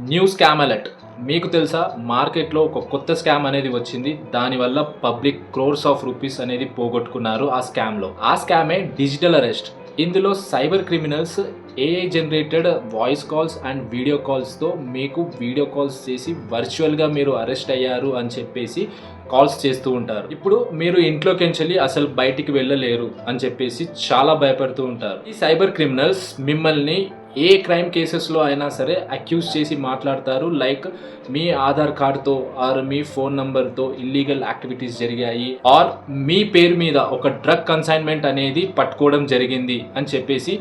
New scam alert. మీకు తెలుసా, మార్కెట్లో ఒక కొత్త స్కామ్ అనేది వచ్చింది. దానివల్ల పబ్లిక్ క్రోర్స్ ఆఫ్ రూపీస్ అనేది పోగొట్టుకున్నారు ఆ స్కామ్లో. ఆ స్కామే డిజిటల్ అరెస్ట్. ఇందులో cyber criminals AI generated voice calls and video కాల్స్తో మీకు వీడియో కాల్స్ చేసి వర్చువల్గా మీరు అరెస్ట్ అయ్యారు అని చెప్పేసి కాల్స్ చేస్తూ ఉంటారు. ఇప్పుడు మీరు ఇంట్లోకి వెళ్ళి అసలు బయటికి వెళ్ళలేరు అని చెప్పేసి చాలా భయపడుతూ ఉంటారు. ఈ సైబర్ క్రిమినల్స్ మిమ్మల్ని ఏ క్రైమ్ కేసెస్లో అయినా సరే అక్యూజ్ చేసి మాట్లాడతారు. లైక్ మీ ఆధార్ కార్డ్తో ఆర్ మీ ఫోన్ నంబర్తో ఇల్లీగల్ యాక్టివిటీస్ జరిగాయి, ఆర్ మీ పేరు మీద ఒక డ్రగ్ కన్సైన్మెంట్ అనేది పట్టుకోవడం జరిగింది అని చెప్పేసి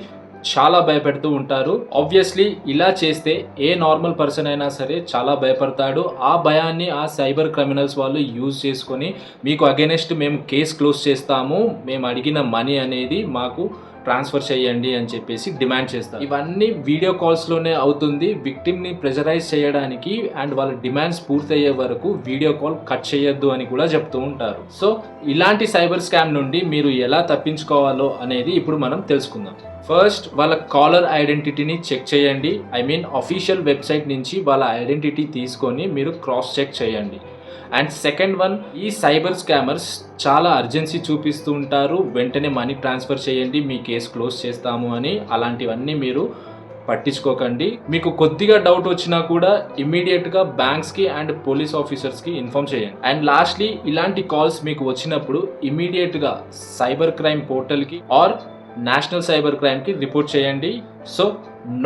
చాలా భయపెడుతూ ఉంటారు. ఆబ్వియస్లీ ఇలా చేస్తే ఏ నార్మల్ పర్సన్ అయినా సరే చాలా భయపడతాడు. ఆ భయాన్ని ఆ సైబర్ క్రిమినల్స్ వాళ్ళు యూజ్ చేసుకొని మీకు అగెనెస్ట్ మేము కేసు క్లోజ్ చేస్తాము, మేము అడిగిన మనీ అనేది మాకు ట్రాన్స్ఫర్ చేయండి అని చెప్పేసి డిమాండ్ చేస్తారు. ఇవన్నీ వీడియో కాల్స్లోనే అవుతుంది. విక్టిమ్ని ప్రెజరైజ్ చేయడానికి అండ్ వాళ్ళ డిమాండ్స్ పూర్తయ్యే వరకు వీడియో కాల్ కట్ చేయొద్దు అని కూడా చెప్తూ ఉంటారు. సో ఇలాంటి సైబర్ స్కామ్ నుండి మీరు ఎలా తప్పించుకోవాలో అనేది ఇప్పుడు మనం తెలుసుకుందాం. ఫస్ట్, వాళ్ళ కాలర్ ఐడెంటిటీని చెక్ చేయండి. అఫీషియల్ వెబ్సైట్ నుంచి వాళ్ళ ఐడెంటిటీ తీసుకొని మీరు క్రాస్ చెక్ చేయండి. అండ్ సెకండ్ వన్, ఈ సైబర్ స్కామర్స్ చాలా అర్జెన్సీ చూపిస్తూ ఉంటారు. వెంటనే మనీ ట్రాన్స్ఫర్ చేయండి, మీ కేసు క్లోజ్ చేస్తాము అని. అలాంటివన్నీ మీరు పట్టించుకోకండి. మీకు కొద్దిగా డౌట్ వచ్చినా కూడా ఇమ్మీడియట్గా బ్యాంక్స్కి అండ్ పోలీస్ ఆఫీసర్స్కి ఇన్ఫార్మ్ చేయండి. అండ్ లాస్ట్లీ, ఇలాంటి కాల్స్ మీకు వచ్చినప్పుడు ఇమ్మీడియట్గా సైబర్ క్రైమ్ పోర్టల్కి ఆర్ నేషనల్ సైబర్ క్రైమ్కి రిపోర్ట్ చేయండి. So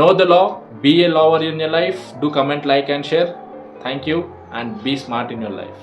know the law, be a lover in your life. Do comment, like and share. Thank you and be smart in your life.